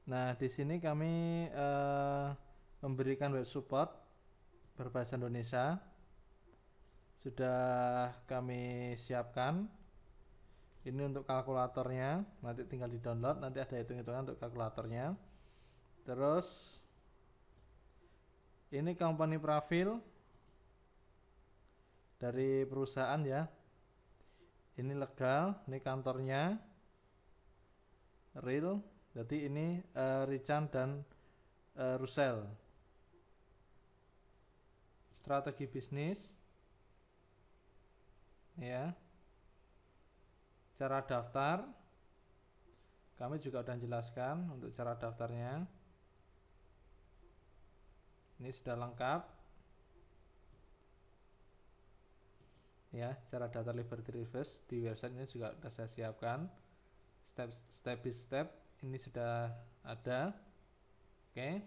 Nah, di sini kami memberikan web support berbahasa Indonesia. Sudah kami siapkan. Ini untuk kalkulatornya, nanti tinggal di-download, nanti ada hitung-hitungan untuk kalkulatornya. Terus ini company profile dari perusahaan ya. Ini legal, ini kantornya real. Jadi ini Richard dan Russell. Strategi bisnis ya. Cara daftar kami juga sudah jelaskan untuk cara daftarnya. Ini sudah lengkap ya. Cara daftar Liberty Reverse di website ini juga sudah saya siapkan step by step. Ini sudah ada. Oke,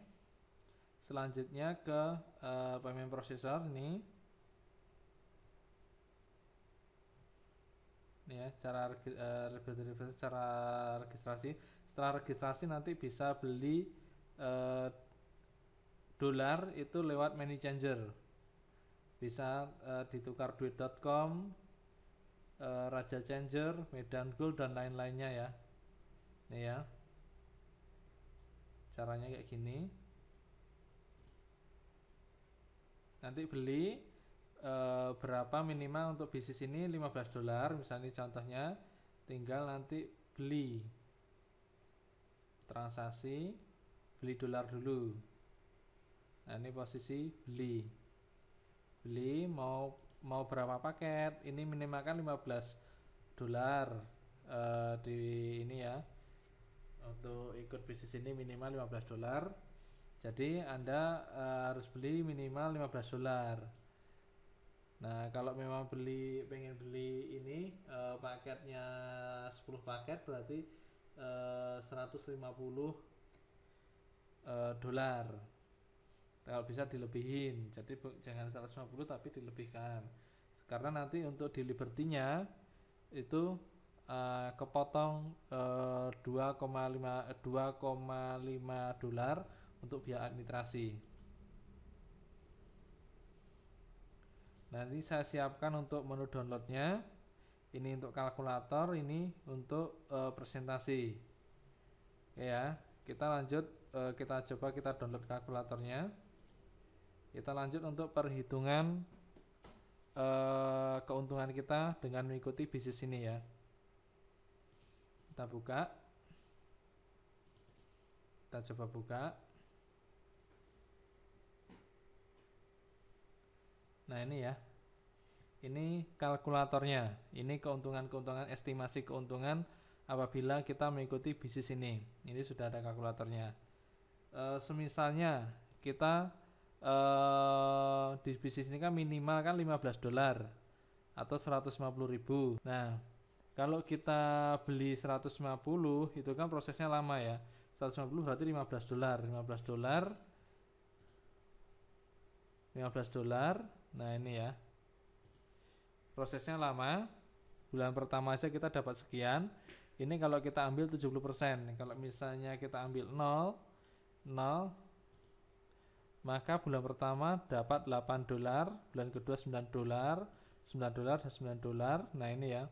selanjutnya ke payment processor ini ya, cara cara registrasi. Setelah registrasi nanti bisa beli dolar itu lewat money changer, bisa ditukar duit.com, Raja Changer, Medan Gold dan lain-lainnya ya. Ini ya, caranya kayak gini. Nanti beli berapa minimal untuk bisnis ini, 15 dolar misalnya contohnya. Tinggal nanti beli, transaksi beli dolar dulu. Nah, ini posisi beli mau berapa paket. Ini minimal kan 15 dolar di ini ya. Untuk ikut bisnis ini minimal 15 dolar. Jadi Anda harus beli minimal 15 dolar. Nah, kalau memang pengen beli ini paketnya 10 paket berarti 150 dolar. Kalau bisa dilebihin. Jadi jangan 150 tapi dilebihkan. Karena nanti untuk di Liberty-nya itu kepotong 2,5 dolar untuk biaya administrasi. Nanti saya siapkan untuk menu downloadnya. Ini untuk kalkulator, ini untuk presentasi. Oke ya, kita lanjut. Kita coba kita download kalkulatornya. Kita lanjut untuk perhitungan keuntungan kita dengan mengikuti bisnis ini ya. Kita buka. Kita coba buka. Nah, ini ya. Ini kalkulatornya. Ini keuntungan-keuntungan, estimasi keuntungan apabila kita mengikuti bisnis ini. Ini sudah ada kalkulatornya. Semisalnya kita di bisnis ini kan minimal kan 15 dolar atau 150.000. Nah, kalau kita beli 150 itu kan prosesnya lama ya. 150 berarti 15 dolar. 15 dolar. 15 dolar. Nah, ini ya. Prosesnya lama. Bulan pertama aja kita dapat sekian. Ini kalau kita ambil 70%. Kalau misalnya kita ambil 0, maka bulan pertama dapat 8 dolar, bulan kedua 9 dolar, 9 dolar dan 9 dolar. Nah, ini ya.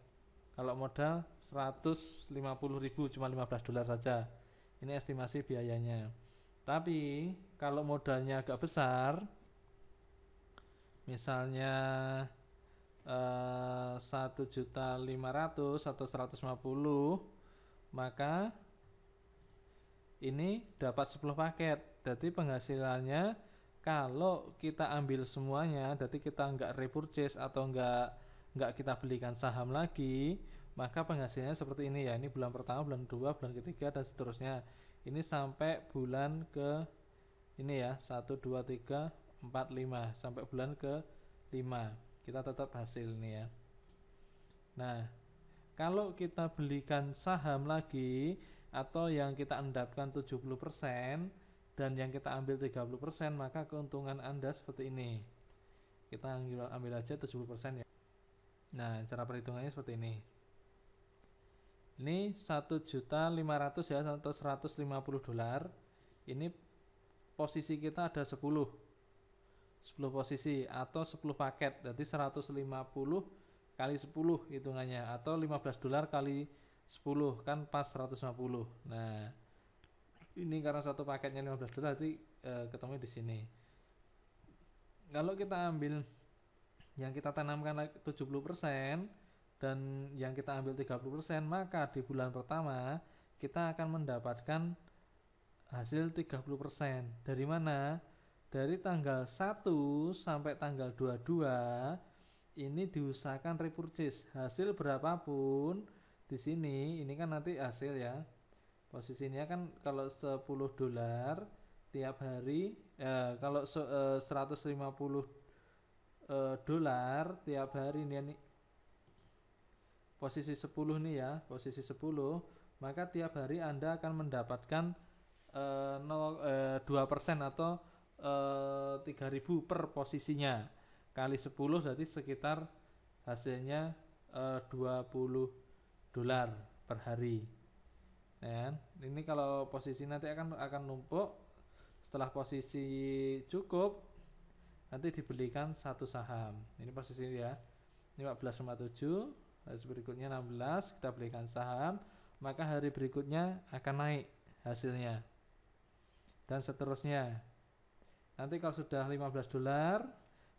Kalau modal 150.000 cuma 15 dolar saja. Ini estimasi biayanya. Tapi kalau modalnya agak besar, misalnya 1.500.000 atau 150, maka ini dapat 10 paket. Jadi penghasilannya kalau kita ambil semuanya, jadi kita nggak repurchase atau nggak kita belikan saham lagi, maka penghasilannya seperti ini ya. Ini bulan pertama, bulan kedua, bulan ketiga dan seterusnya. Ini sampai bulan ke ini ya, 1 2 3 4 5 sampai bulan ke 5. Kita tetap hasil nih ya. Nah, kalau kita belikan saham lagi atau yang kita endapkan 70% dan yang kita ambil 30%, maka keuntungan Anda seperti ini. Kita ambil aja 70% ya. Nah, cara perhitungannya seperti ini. Ini 1.500.000 ya, atau $150. Ini posisi kita ada 10 posisi atau 10 paket. Jadi 150 kali 10 hitungannya, atau $15 kali 10 kan pas 150. Nah, ini karena satu paketnya $15, jadi ketemu di sini. Kalau kita ambil yang kita tanamkan 70% dan yang kita ambil 30%, maka di bulan pertama kita akan mendapatkan hasil 30%. Dari mana? Dari tanggal 1 sampai tanggal 22 ini diusahakan repurchase. Hasil berapapun di sini, ini kan nanti hasil ya. Posisinya kan kalau $10 tiap hari, kalau $150 tiap hari ini posisi 10 nih ya, posisi 10, maka tiap hari Anda akan mendapatkan 2% atau 3.000 per posisinya, kali 10 berarti sekitar hasilnya $20 per hari. Ya, ini kalau posisi nanti akan numpuk. Setelah posisi cukup, nanti dibelikan satu saham. Ini posisi ya, 15,57. Hari berikutnya 16, kita belikan saham, maka hari berikutnya akan naik hasilnya. Dan seterusnya. Nanti kalau sudah $15,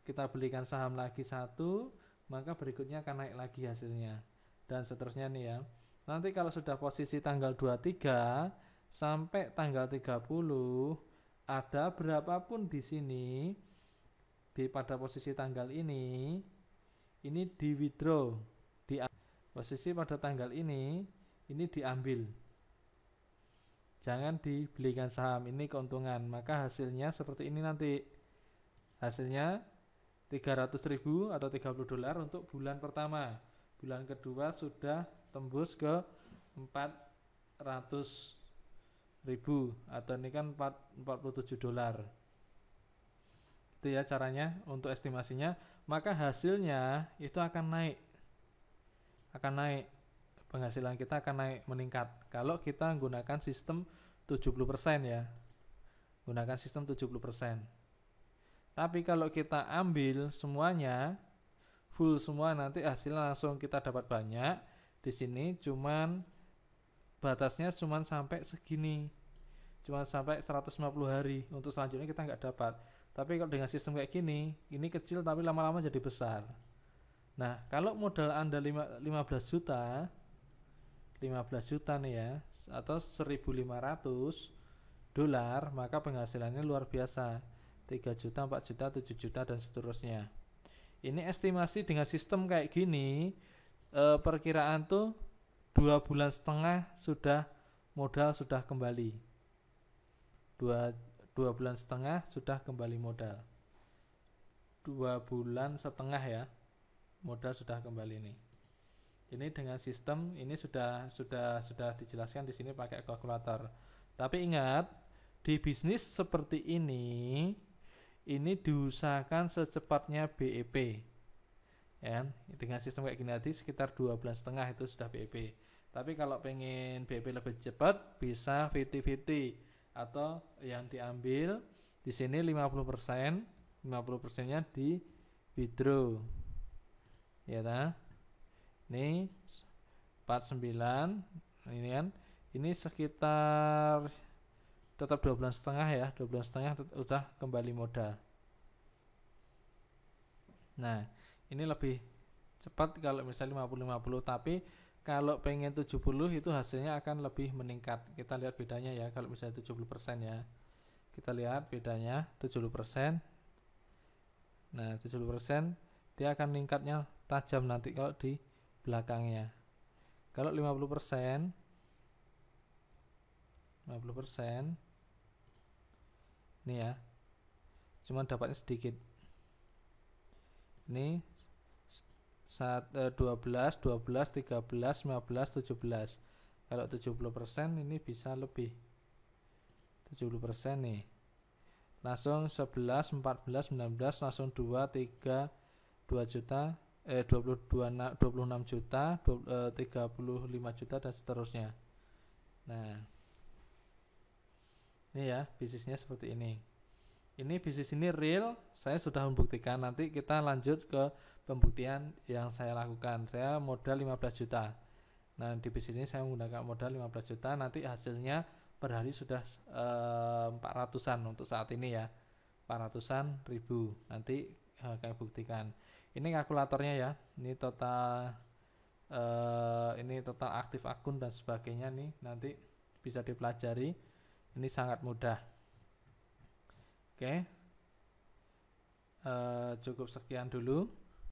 kita belikan saham lagi satu, maka berikutnya akan naik lagi hasilnya. Dan seterusnya nih ya. Nanti kalau sudah posisi tanggal 23 sampai tanggal 30, ada berapapun di sini, pada posisi tanggal ini di withdraw, posisi pada tanggal ini diambil, jangan dibelikan saham. Ini keuntungan, maka hasilnya seperti ini nanti. Hasilnya 300.000 atau $30 untuk bulan pertama. Bulan kedua sudah tembus ke 400.000, atau ini kan $47. Itu ya caranya untuk estimasinya. Maka hasilnya itu akan naik. Penghasilan kita akan naik, meningkat kalau kita menggunakan sistem 70% ya. Gunakan sistem 70%. Tapi kalau kita ambil semuanya, full semua, nanti hasilnya langsung kita dapat banyak. Di sini cuman batasnya cuman sampai segini. Cuman sampai 150 hari. Untuk selanjutnya kita nggak dapat. Tapi kalau dengan sistem kayak gini, ini kecil tapi lama-lama jadi besar. Nah, kalau modal Anda 15 juta nih ya, atau $1.500, maka penghasilannya luar biasa. 3 juta, 4 juta, 7 juta, dan seterusnya. Ini estimasi dengan sistem kayak gini, perkiraan tuh 2,5 bulan modal sudah kembali. 2,5 bulan sudah kembali modal. 2,5 bulan ya, modal sudah kembali nih. Ini dengan sistem ini sudah dijelaskan di sini pakai kalkulator. Tapi ingat, di bisnis seperti ini diusahakan secepatnya BEP. Ya, dengan sistem kayak gini tadi sekitar 2,5 bulan itu sudah BEP. Tapi kalau pengen BEP lebih cepat, bisa 50-50, atau yang diambil di sini 50%nya di withdraw. Ya ta? Ini 49, ini kan, ini sekitar tetap 2,5 bulan ya, 2,5 bulan udah kembali modal. Nah, ini lebih cepat kalau misalnya 50-50, tapi kalau pengen 70 itu hasilnya akan lebih meningkat. Kita lihat bedanya ya, kalau misalnya 70% ya. Kita lihat bedanya 70%. Nah, 70% dia akan meningkatnya tajam nanti kalau di belakangnya. Kalau 50% ini ya, cuma dapatnya sedikit. Ini 12, 13, 15, 17. Kalau 70% ini bisa lebih. 70% nih. Langsung 11, 14, 19, langsung 2 juta, 26 juta, 35 juta dan seterusnya. Nah, ini ya bisnisnya seperti ini. Ini bisnis ini real, saya sudah membuktikan. Nanti kita lanjut ke pembuktian yang saya lakukan. Saya modal 15 juta. Nah, di bisnis ini saya menggunakan modal 15 juta. Nanti hasilnya per hari sudah 400-an untuk saat ini ya. 400-an ribu. Nanti kami buktikan. Ini kalkulatornya ya. Ini total aktif akun dan sebagainya nih. Nanti bisa dipelajari. Ini sangat mudah. Oke. Cukup sekian dulu.